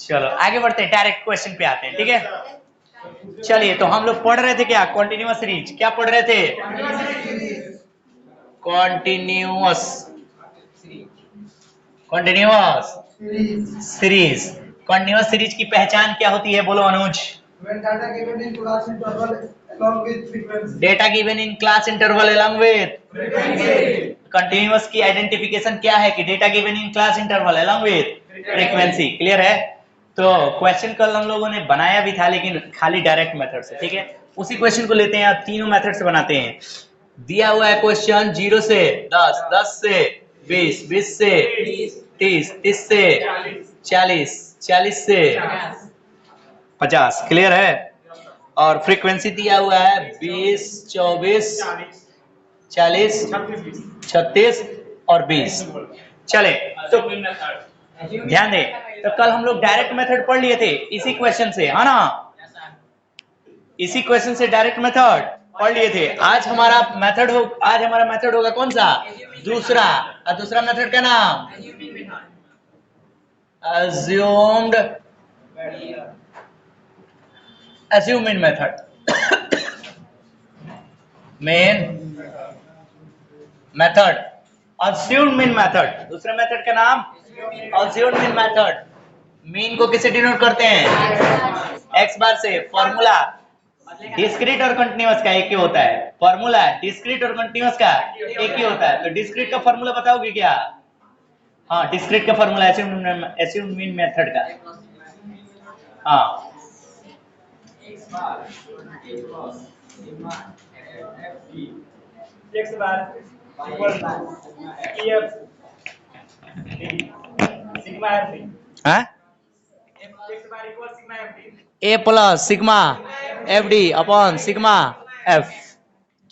चलो आगे बढ़ते हैं, डायरेक्ट क्वेश्चन पे आते हैं, ठीक है। चलिए, तो हम लोग पढ़ रहे थे क्या? Continuous series. क्या पढ़ रहे थे? Continuous continuous series. Continuous series की पहचान क्या होती है? बोलो Anuj. Data given in class interval along with continuous की आइडेंटिफिकेशन क्या है? कि data given in class interval along with frequency. Clear है? तो क्वेश्चन कल हम लोगों ने बनाया भी था, लेकिन खाली डायरेक्ट मेथड से, ठीक है। उसी क्वेश्चन को लेते हैं, आप तीनों मेथड से बनाते हैं। दिया हुआ है क्वेश्चन 0 से 10, 10 से 20, 20 से 30, 30 से 40, 40 से 50। क्लियर है? और फ्रीक्वेंसी दिया हुआ है 20, 24, 40, 36 और 20। चले, तो ध्यान दे, तो कल हम लोग डायरेक्ट मेथड पढ़ लिए थे इसी क्वेश्चन से, है ना? इसी क्वेश्चन से डायरेक्ट मेथड पढ़ लिए थे। आज हमारा मेथड होगा कौन सा? दूसरा। और दूसरा मेथड का नाम assumed method. Main method, assumed method. दूसरे मेथड का नाम assumed मेथड। मीन को किसे डिनोट करते हैं? एक्स बार से। फॉर्मूला डिस्क्रीट और कंटीन्यूअस का एक ही होता है। फॉर्मूला डिस्क्रीट और कंटीन्यूअस का एक ही होता है। तो डिस्क्रीट का फॉर्मूला बताओगे क्या? हाँ, डिस्क्रीट का फॉर्मूला assumed मीन मेथड का। हाँ, X bar equal F sigma F D. हाँ, X bar equal sigma F D. A plus sigma F D upon sigma F.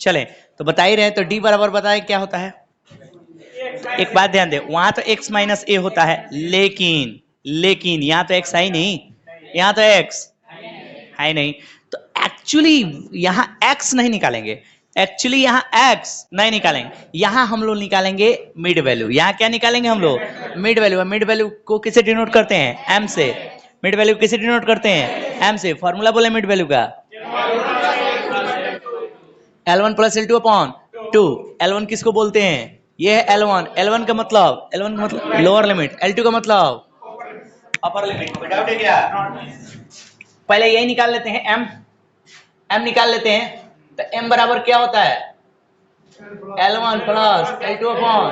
चले, तो बता ही रहे, तो डी बराबर बताए क्या होता है? एक बात ध्यान दे, वहां तो x माइनस ए होता है, लेकिन यहाँ तो x है ही नहीं, यहाँ तो x है नहीं। तो एक्चुअली यहाँ x नहीं निकालेंगे, एक्चुअली यहाँ x नहीं निकालेंगे, यहाँ हम लोग निकालेंगे मिड वैल्यू। यहाँ क्या निकालेंगे हम लोग? Mid value. मिड वैल्यू को किसे डिनोट करते हैं? m से। मिड वैल्यू किसे डिनोट करते हैं? m से। फॉर्मूला बोले मिड वैल्यू का, L1 plus L2 upon 2। L1 किसको बोलते हैं? ये है L1। L1 का मतलब लोअर लिमिट, L2 का मतलब अपर लिमिट। कोई डाउट है क्या? पहले यही निकाल लेते हैं, m निकाल लेते हैं। तो m बराबर क्या होता है? L1 plus L2 upon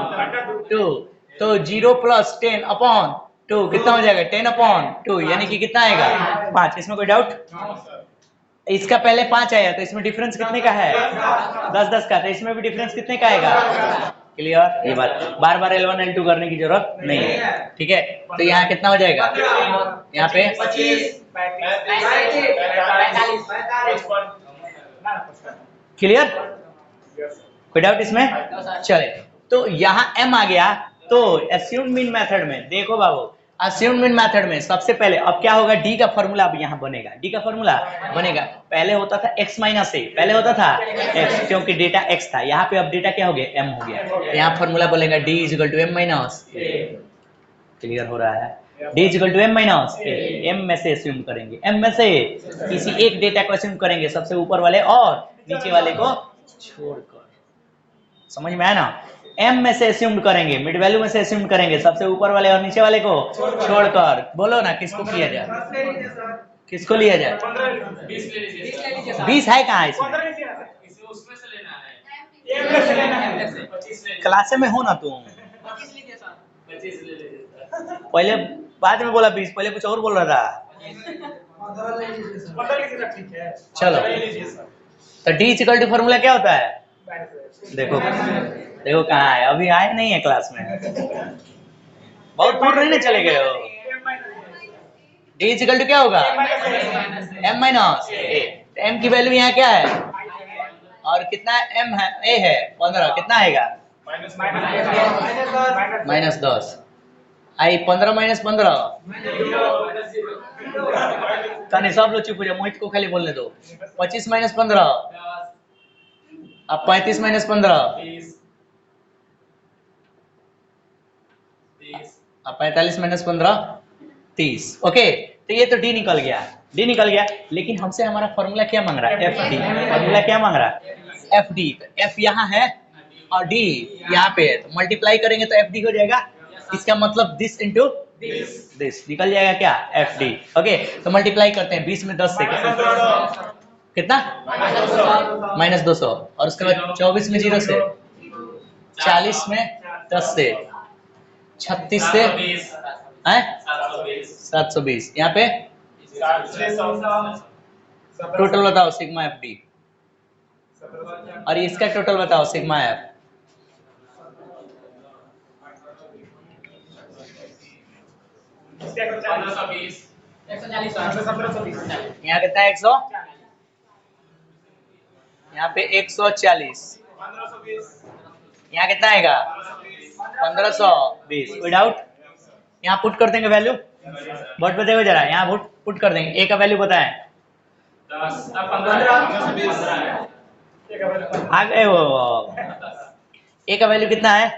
2। तो 0 प्लस 10 अपॉन 2 कितना हो जाएगा? 10 अपॉन 2, यानी कि कितना आएगा? 5। इसमें कोई डाउट? इसका पहले 5 आया, तो इसमें डिफरेंस कितने का है? 10-10 का। तो इसमें भी डिफरेंस कितने का आएगा? क्लियर? ये बात बार बार L1 L2 करने की जरूरत नहीं है, ठीक है। तो यहाँ कितना हो जाएगा? यहाँ पे 25 क्लियर? कोई डाउट इसमें? चले, तो यहाँ m आ गया। तो assumed मीन मेथड में देखो बाबू, assumed मीन मेथड में सबसे पहले अब क्या होगा? d का फॉर्मूला अब यहाँ बनेगा। d का फॉर्मूला बनेगा, पहले होता था x माइनस ए, पहले होता था x, क्योंकि डेटा x था। यहाँ पे अब डेटा क्या हो गया? m हो गया। यहाँ फॉर्मूला बोलेगा d is equal to m minus A. Clear हो रहा है? d is equal to m minus A. m में से अस्यूम करेंगे, m में से किसी एक डेटा को अस्यूम करेंगे, सबसे ऊपर वाले और नीचे वाले को छोड़कर। समझ में आया ना? m में से अस्यूम करेंगे, मिड वैल्यू में से अस्यूम करेंगे, सबसे ऊपर वाले और नीचे वाले को छोड़कर। बोलो ना, किसको किया जाए? किसको लिया जाए? 20 है कहाँ इसमें? उसमें से लेना है, एक में से लेना है, 25 ले क्लासे में हो ना तुम? 25 लीजिए सर, 25 ले लीजिए। पहले बाद में बोला 20, पहले कुछ और बोल रहा था। 15 लीजिए सर, ठीक है। चलो, 15 लीजिए सर। तो d इक्वल टू फॉर्मूला क्या होता है? देखो देखो कहाँ है, अभी आए नहीं है क्लास में, बहुत दूर नहीं ना चले गए हो। d इक्वल टू क्या होगा? m minus A. m की वैल्यू यहाँ क्या है? और कितना m है? a है 15, कितना आएगा? -10। आई 15 माइनस 15। कने सब लोग चुप हो जाओ, मोहित को खाली बोलने दो। 25 माइनस 15, अब 35 माइनस 15, अब 45 माइनस 15, 30। ओके, तो ये तो डी निकल गया, डी निकल गया। लेकिन हमसे हमारा फॉर्मूला क्या मांग रहा है? F D. फॉर्मूला क्या मांग रहा है? F D. तो एफ यहाँ है और डी यहाँ पे है, तो मल्टीप्लाई करेंगे तो एफ डी हो जाएगा। इसका मतलब दिस इंटू दिस निकल जाएगा क्या? F D. ओके, तो मल्टीप्लाई करते हैं 20 में 10 से कितना? -200। और उसके बाद 24 में 0 से, 40 में 10 से, 36 से 720। यहाँ पे टोटल बताओ सिग्मा एफ डी, और इसका टोटल बताओ सिग्मा एफ। यहाँ कितना है? 100, यहाँ पे 140, यहाँ कितना आएगा? 1520 विदाउट। यहाँ पुट कर देंगे वैल्यू, बोर्ड पे देखो जरा, यहाँ पुट कर देंगे। ए का वैल्यू बताएं। आ गए वो। ए का वैल्यू कितना है?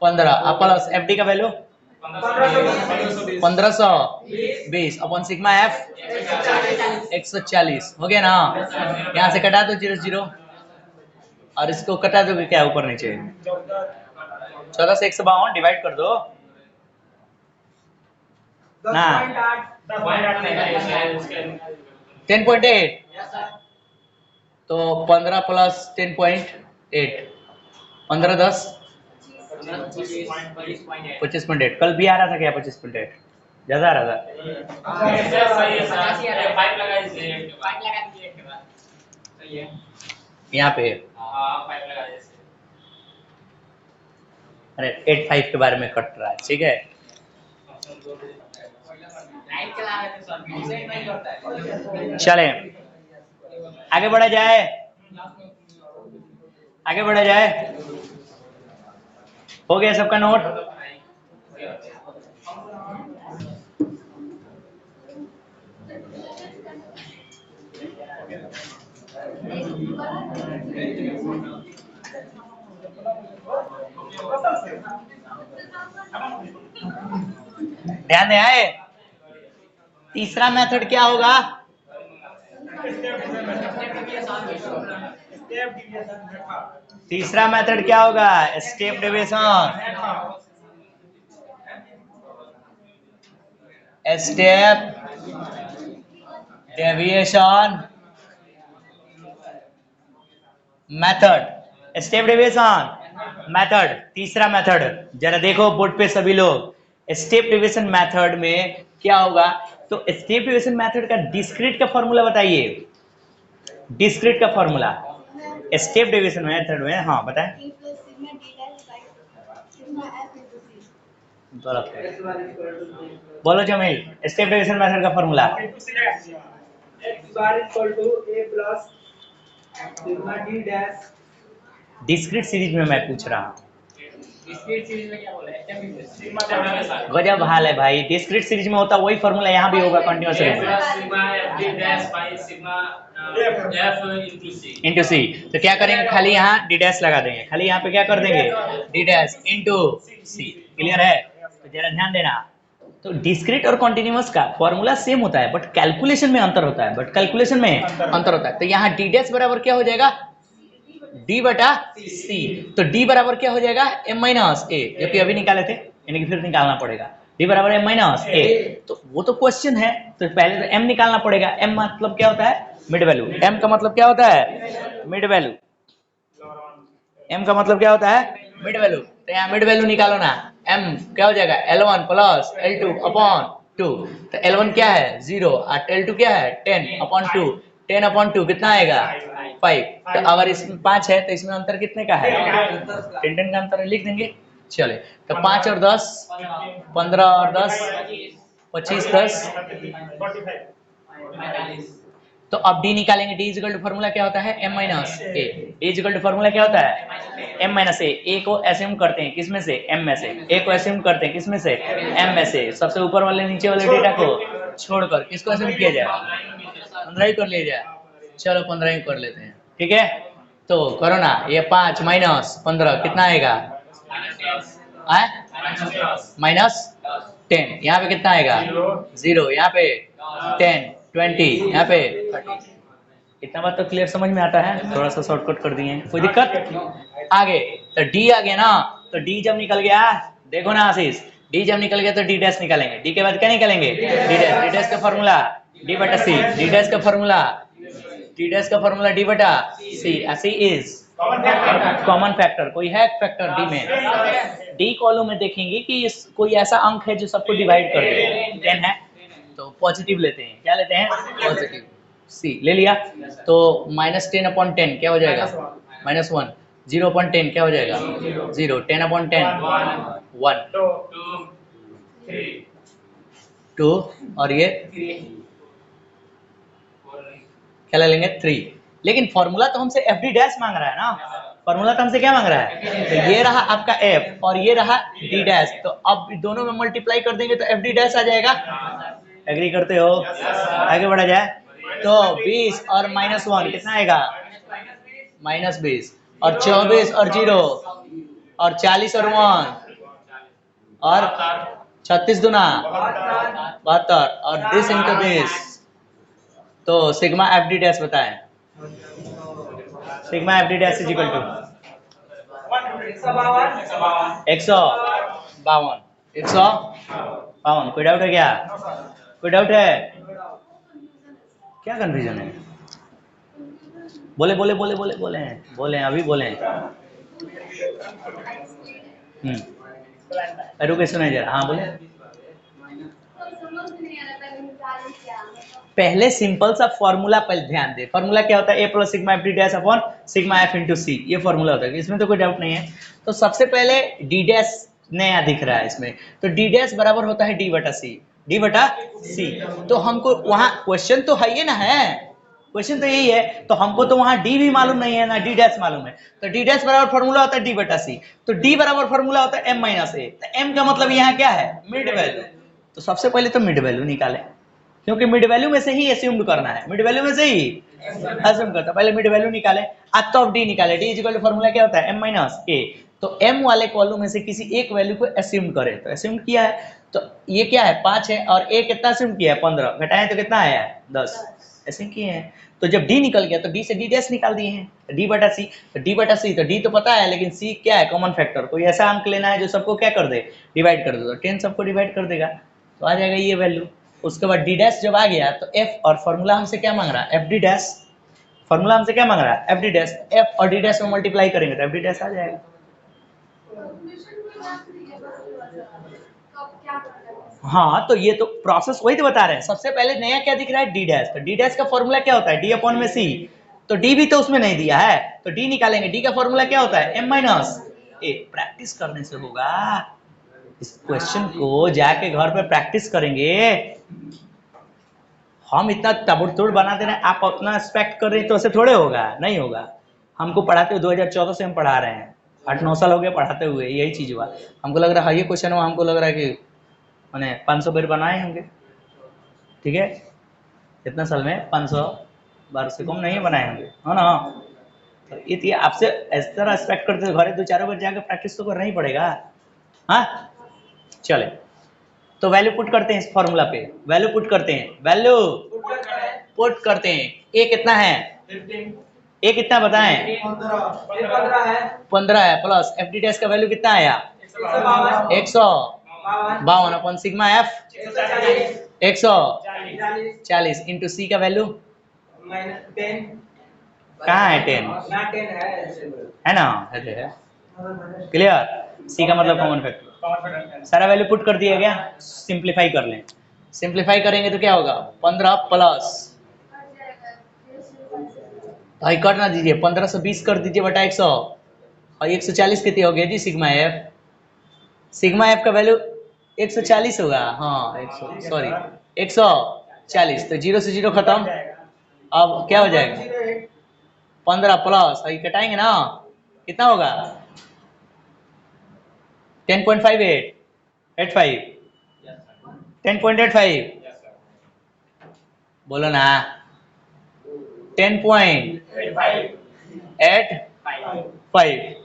15। अब प्लस एफ डी का वैल्यू 1520 अपॉन सिग्मा एफ 140 हो गया ना। यहाँ से कटा दो 0 0 और इसको कटा दोगे क्या ऊपर नीचे? 14 से 152 डिवाइड कर दो ना। 10.8 तो 15 प्लस 10.8 15 10 25.8। कल भी आ रहा था क्या 25.8? ज्यादा आ रहा था यहाँ पे। अरे 85 के बारे में कट रहा है, ठीक है। चले आगे बढ़ा जाए, आगे बढ़ा जाए। हो गया सबका नोट? ध्यान दे आए। तीसरा मेथड क्या होगा? तीसरा मेथड क्या होगा? Step deviation. Step deviation method. Step deviation method तीसरा मेथड। जरा देखो बोर्ड पे सभी लोग, स्टेप डेविएशन मेथड में क्या होगा? तो स्टेप डेविएशन मेथड का डिस्क्रीट का फॉर्मूला बताइए। डिस्क्रीट का फॉर्मूला स्टेप डेविएशन मेथड में, हाँ बताएं। बोलो जमील, स्टेप डेविएशन मेथड का फॉर्मूला। डिस्क्रीट सीरीज में मैं पूछ रहा हूँ। गजब हाल है भाई। डिस्क्रीट सीरीज में होता वही फॉर्मूला यहाँ भी होगा कंटिन्यूअस सीरीज में इंटू सी। तो क्या करेंगे? खाली यहाँ डी डैश लगा देंगे। खाली यहाँ पे क्या कर देंगे? डी डैश इंटू सी। क्लियर है? तो जरा ध्यान देना। तो डिस्क्रीट और कॉन्टिन्यूअस का फॉर्मूला सेम होता है, बट कैलकुलेशन में अंतर होता है। तो यहाँ डी डैश बराबर क्या हो जाएगा? डी बटा सी। तो डी बराबर क्या हो जाएगा? m माइनस ए, जबकि अभी निकाले थे, यानी कि फिर निकालना पड़ेगा। डी बराबर m माइनस ए। तो वो तो क्वेश्चन है, तो पहले तो m निकालना पड़ेगा। m मतलब क्या होता है? Mid value. m का मतलब क्या होता है? Mid value. m का मतलब क्या होता है? Mid value. तो यहाँ मिड वैल्यू निकालो ना। m क्या हो जाएगा? L1 plus L2 upon 2। तो L1 क्या है? 0 और L2 क्या है? 10 अपॉन 2। 10 अपॉन 2 कितना आएगा? 5। तो अगर इसमें 5 है तो इसमें अंतर कितने का है? 10 का अंतर लिख देंगे। चले तो 5 और 10 15 और 10 25 10 तो अब d निकालेंगे। d इक्वल टू फॉर्मूला क्या होता है? m minus A. d equal to formula क्या होता है? m minus A. a को एस्यूम करते हैं किसमें से? m में से। a को एस्यूम करते हैं किसमें से? m में से। सबसे ऊपर वाले नीचे वाले डेटा को छोड़कर किसको एस्यूम किया जाए? 15 ही कर लिया जाए। चलो 15 ही कर लेते हैं, ठीक है। तो करो ना, ये 5 माइनस 15 कितना आएगा? माइनस 10, यहाँ पे कितना आएगा 0, यहाँ पे 10, 20, यहाँ पे 30। इतना बात तो क्लियर समझ में आता है, थोड़ा सा शॉर्टकट कर दिए, कोई दिक्कत? आगे तो डी आ गया ना, तो डी जब निकल गया, देखो ना आशीष, डी जब निकल गया तो डी डैश निकालेंगे, डी के बाद क्या निकालेंगे डी डैश का फॉर्मूला डी बटा सी, डी डैश का फॉर्मूला डी बटा सी, सी इज कॉमन फैक्टर, कोई है फैक्टर डी में, डी कॉलम में देखेंगे कि कोई ऐसा अंक है जो सबको डिवाइड कर दे, 10 है तो पॉजिटिव लेते हैं, क्या लेते हैं पॉजिटिव, सी ले लिया, तो -10/10 क्या हो जाएगा -1, 0/10 क्या हो जाएगा 0, 10/10 1, 2 और ये क्या ले लेंगे 3, लेकिन फॉर्मूला तो हमसे एफ डी डैश मांग रहा है ना, फॉर्मूला तो हमसे क्या मांग रहा है, तो ये रहा आपका एफ और ये रहा डी डैश, तो अब दोनों में मल्टीप्लाई कर देंगे तो एफ डी डैश आ जाएगा, एग्री करते हो? आगे बढ़ा जाए तो 20 और -1 कितना आएगा -20, और 24 और 0 और 40 और 1 और 36 दूना 72 और दिस इंटू दिस, तो सिग्मा एफ डी डैश बताएं, sigma F D dash is equal to 152, कोई डाउट है क्या, कोई डाउट है क्या, कंफ्यूजन है? बोले बोले बोले बोले बोले बोले अभी बोले रुके सुनाई जरा, हाँ बोले। पहले सिंपल सा फॉर्मूला पहले ध्यान दे, फॉर्मूला क्या होता है, A plus sigma F D dash upon sigma F into C, ये फॉर्मूला होता है, इसमें तो कोई डाउट नहीं है। तो सबसे पहले डी डैश नया दिख रहा है इसमें, तो डी डैश बराबर होता है डी बटा सी, डी बटा सी, तो हमको वहां क्वेश्चन तो है ये ना, है क्वेश्चन तो यही है, तो हमको तो वहां डी भी मालूम नहीं है ना डी डैश मालूम है, तो डी डैश बराबर फॉर्मूला होता है डी बटा सी, तो डी बराबर फॉर्मूला होता है एम माइनस ए, तो एम का मतलब यहाँ क्या है मिड वैल्यू, तो सबसे पहले तो मिड वैल्यू निकाले, क्योंकि मिड वैल्यू में से ही एज्यूम करना है, मिड वैल्यू में से ही एज्यूम करता, पहले मिड वैल्यू निकाले, अब तो ऑफ डी निकाले, D is equal to formula क्या होता है एम माइनस ए, तो एम वाले कॉलम में से किसी एक वैल्यू को एज्यूम करें, तो एज्यूम किया है, तो ये क्या है 5 है, और ए कितना एज्यूम किया है 15, घटाएं तो कितना आया 10, ऐसे किए हैं, तो जब डी निकल गया तो डी से डी डैश निकाल दिए हैं, डी बटा सी, तो डी बटा सी, तो डी तो पता है लेकिन सी क्या है कॉमन फैक्टर, कोई ऐसा अंक लेना है जो सबको क्या कर दे डिवाइड कर दे, तो 10 सबको डिवाइड कर देगा, तो आ जाएगा ये वैल्यू। उसके बाद डी डैश जब आ गया तो एफ, और फॉर्मूला हमसे क्या मांग रहा है एफ डी डैश, फॉर्मूला हमसे क्या मांग रहा है एफ डी डैश, एफ और डी डैश में मल्टीप्लाई करेंगे तो एफ डी डैश आ जाएगा। हाँ तो ये तो प्रोसेस वही तो बता रहे हैं, सबसे पहले नया क्या दिख रहा है डी डैश, तो डी डैश का फॉर्मूला क्या होता है डी अपॉन में सी, तो डी भी तो उसमें नहीं दिया है, तो डी निकालेंगे, डी का फॉर्मूला क्या होता है एम माइनस ए, प्रैक्टिस करने से होगा, इस क्वेश्चन को जाके घर पे प्रैक्टिस करेंगे, हम इतना तबड़तोड़ बना दे रहे हैं, आप अपना एक्सपेक्ट कर रहे हैं तो ऐसे थोड़े होगा, नहीं होगा, हमको पढ़ाते हुए 2014 से हम पढ़ा रहे हैं, 8-9 साल हो गए पढ़ाते हुए, यही चीज हुआ, हमको लग रहा है ये क्वेश्चन हुआ, हमको लग रहा है कि मैंने 500 बार बनाए होंगे, ठीक है, इतना साल में 500 बार से कम नहीं बनाए होंगे, है ना, तो ये आपसे इस तरह एक्सपेक्ट करते घरे 2-4 बार जाकर प्रैक्टिस तो करना ही पड़ेगा, हाँ चले, तो वैल्यू पुट करते हैं इस फॉर्मूला पे, वैल्यू पुट करते हैं, वैल्यू पुट करते हैं, ए कितना है 15, ए कितना बताएं 15 है, प्लस एफ डी डैश का वैल्यू कितना आया 152 अपन सिग्मा एफ 140 इंटू सी का वैल्यू कहाँ है 10 है ना, है क्लियर, सी का मतलब कॉमन फैक्टर, सारा वैल्यू पुट कर दिया गया, सिंप्लीफाई कर लें, सिंप्लीफाई करेंगे तो क्या होगा 15 प्लस, भाई कर ना दीजिए 15 से 20 कर दीजिए बटा 100 और 140 कितनी हो गया जी सिग्मा एफ का वैल्यू 140 होगा, हाँ 100 सॉरी 140, तो 0 से 0 खत्म, अब क्या हो जाएगा 15 प्लस ये कटाएंगे ना कितना होगा 10.85 बोलो ना 10.85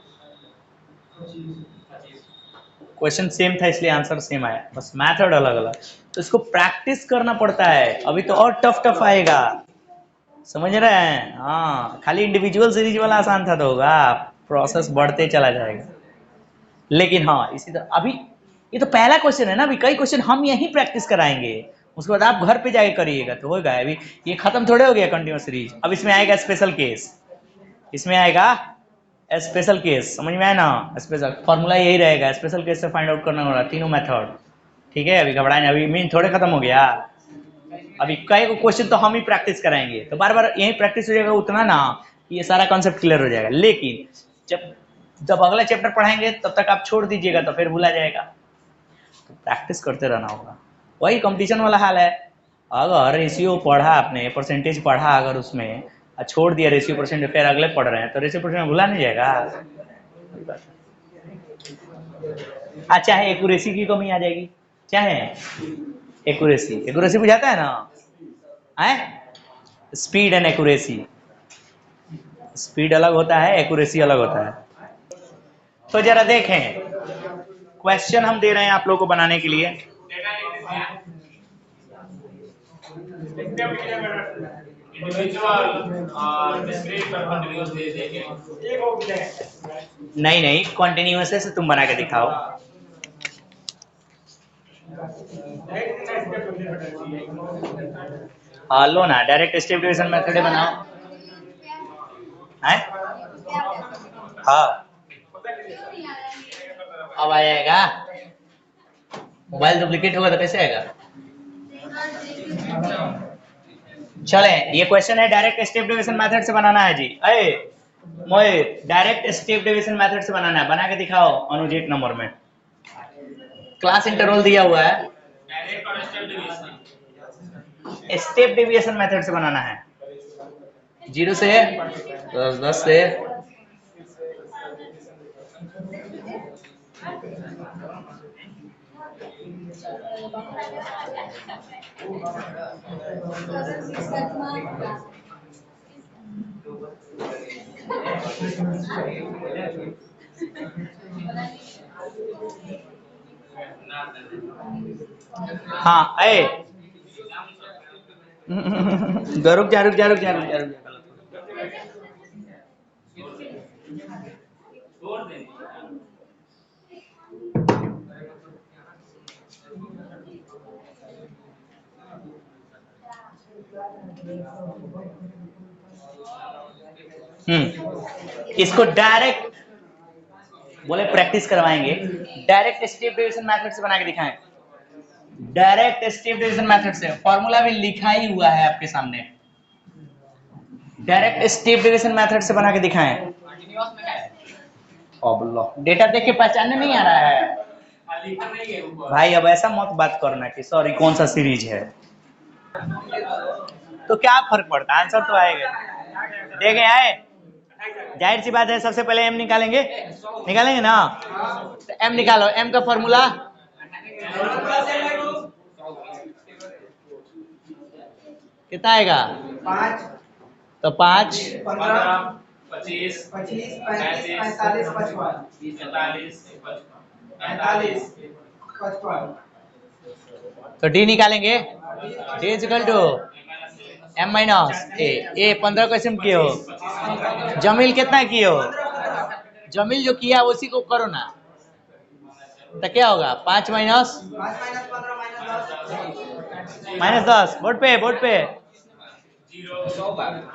क्वेश्चन सेम था इसलिए आंसर सेम आया, बस मेथड अलग अलग। तो इसको प्रैक्टिस करना पड़ता है, अभी तो और टफ टफ आएगा, समझ रहे हैं? हाँ, खाली इंडिविजुअल सीरीज वाला आसान था तो होगा, प्रोसेस बढ़ते चला जाएगा। लेकिन हाँ, इसी तरह अभी ये तो पहला क्वेश्चन है ना, अभी कई क्वेश्चन हम यहीं प्रैक्टिस कराएंगे, उसके बाद आप घर पे जाके करिएगा तो होगा। अभी ये खत्म थोड़े हो गया कंटिन्यूअस सीरीज, अब इसमें आएगा स्पेशल केस, इसमें आएगा स्पेशल केस, समझ में आया ना? स्पेशल फॉर्मूला यही रहेगा, स्पेशल केस से फाइंड आउट करना होगा, तीनों मेथड। ठीक है, अभी घबराए, अभी मीन थोड़े खत्म हो गया, अभी कई क्वेश्चन तो हम ही प्रैक्टिस कराएंगे, तो बार बार यही प्रैक्टिस हो जाएगा उतना ना, ये सारा कॉन्सेप्ट क्लियर हो जाएगा। लेकिन जब जब अगला चैप्टर पढ़ाएंगे तब तक आप छोड़ दीजिएगा तो फिर भूला जाएगा, तो प्रैक्टिस करते रहना होगा। वही कंपटीशन वाला हाल है, अगर रेशियो पढ़ा आपने, परसेंटेज पढ़ा अगर उसमें, छोड़ दिया रेशियो परसेंटेज, फिर अगले पढ़ रहे हैं तो रेशियो परसेंटेज भूला नहीं जाएगा। चाहे एक्यूरेसी की कमी आ जाएगी, चाहे एक्यूरेसी बुझाता है ना, स्पीड एंड एक्यूरेसी, स्पीड अलग होता है, एक्यूरेसी अलग होता है। तो जरा देखें, क्वेश्चन हम दे रहे हैं आप लोगों को बनाने के लिए। नहीं, कॉन्टिन्यूअस से तुम बना के दिखाओ। हाँ लो ना, डायरेक्ट स्टेप डिवीजन मेथड बनाओ। हाँ, अब आ जाएगा, मोबाइल डुप्लीकेट होगा तो कैसे आएगा? चले, ये क्वेश्चन है डायरेक्ट स्टेप डिवीजन मेथड से बनाना है जी। मोहित, डायरेक्ट स्टेप डिवीजन मेथड से बनाना है, बना के दिखाओ अनुज 1 नंबर में। क्लास इंटरवल दिया हुआ है, डायरेक्ट और step division, step division method से बनाना है, 0 से 10, 10 से हाँ, रुक जा। इसको डायरेक्ट बोले प्रैक्टिस करवाएंगे, डायरेक्ट स्टेप डिवीजन मेथड से बना के दिखाएं। डायरेक्ट स्टेप डिवीजन मेथड से, फॉर्मूला भी लिखा ही हुआ है आपके सामने, डायरेक्ट स्टेप डिवीजन मेथड से बना के दिखाएं। डेटा देख के पहचानने नहीं आ रहा है भाई, अब ऐसा मत बात करना कि सॉरी कौन सा सीरीज है, तो क्या फर्क पड़ता है, आंसर तो आएगा। देखे आए, जाहिर सी बात है, सबसे पहले एम निकालेंगे ना, तो एम निकालो, एम का फॉर्मूला कितना आएगा? 5, तो 5, 15, 25, 35, 45, 55, तो डी निकालेंगे, D equal to M minus A 15 question किए हो, जमील कितना किए हो? जमील जो किया उसी को करो ना, तो क्या होगा? 5 माइनस -10, बोर्ड पे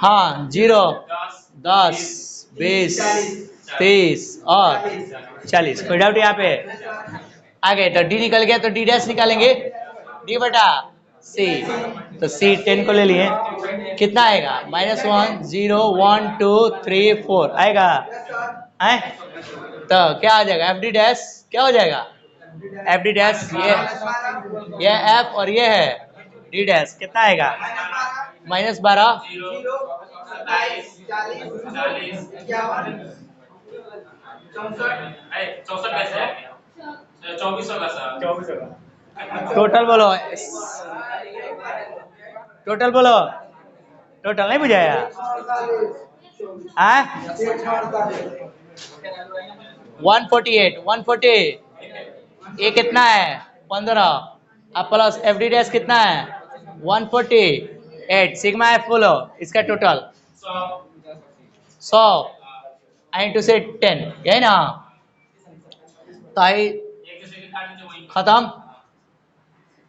हाँ, 0, 10, 20, 30 और 40, कोई डाउट यहाँ पे? आगे तो डी निकल गया, तो डी डैश निकालेंगे, डी बटा सी, तो सी 10 को ले लिए, कितना आएगा? -1, 0, 1, 2, 3, 4 आएगा, तो क्या आ जाएगा? एफ डी डैश क्या हो जाएगा? एफ डी डैश ये एफ और ये है डी डैश, कितना आएगा? -12, 24 टोटल बोलो, टोटल नहीं बुझाया? 148, 140, ये कितना है 15 अब प्लस एफ डी डैश कितना है 148 सिग्मा एफ बोलो इसका टोटल 100 इंटू से 10 यही ना तो आई खत्म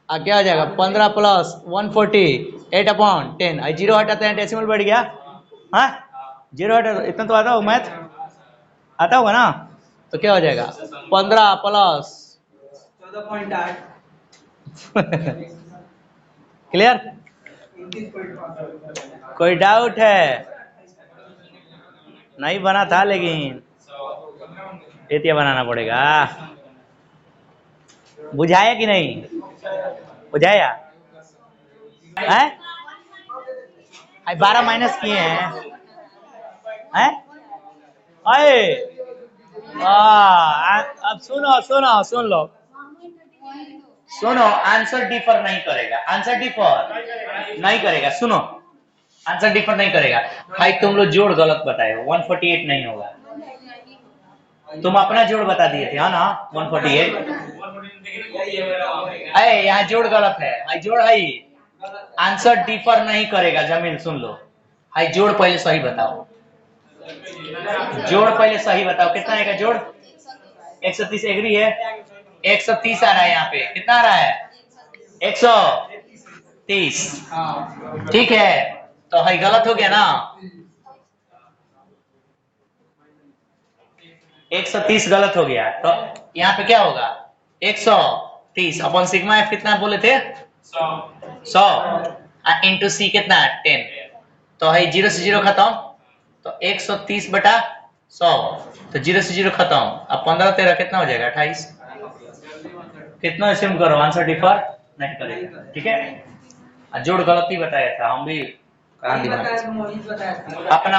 क्या हो जाएगा 15 प्लस 148 अपॉन 10 आई जीरो हटाते हैं डेसिमल बढ़ गया हाँ जीरो हटा इतना तो आता होगा मैथ आता होगा ना तो क्या हो जाएगा 15 प्लस 14.8 क्लियर कोई डाउट है नहीं बना था लेकिन एतिया बनाना पड़ेगा बुझाया कि नहीं बुझाया है 12 माइनस किए हैं अरे अब सुनो सुनो सुन लो सुनो आंसर डिफर नहीं करेगा आंसर डिफर नहीं करेगा सुनो आंसर डिफर नहीं करेगा भाई तुम लोग जोड़ गलत बताए 148 नहीं होगा तुम अपना जोड़ बता दिए थे हाँ ना 148 अरे यहाँ जोड़ गलत है भाई जोड़ है आंसर डिफर नहीं करेगा जमील सुन लो भाई जोड़ पहले सही बताओ जोड़ पहले सही बताओ कितना आएगा जोड़ 130 एग्री है 130 आ रहा है यहाँ पे कितना आ रहा है 130 ठीक है तो भाई गलत हो गया ना 130 गलत हो गया तो यहाँ पे क्या होगा 130 अपॉन सिग्मा एफ कितना बोले थे 100 इंटू सी कितना 10 तो है 0 से 0 खत्म तो 130 बटा 100 तो 0 से 0 खत्म अब 15 13 कितना हो जाएगा 28 कितना अज्यूम करो आंसर डिफर नहीं करेगा ठीक है जोड़ गलत ही बताया था हम भी कहाँ दिमाग बताया था अपना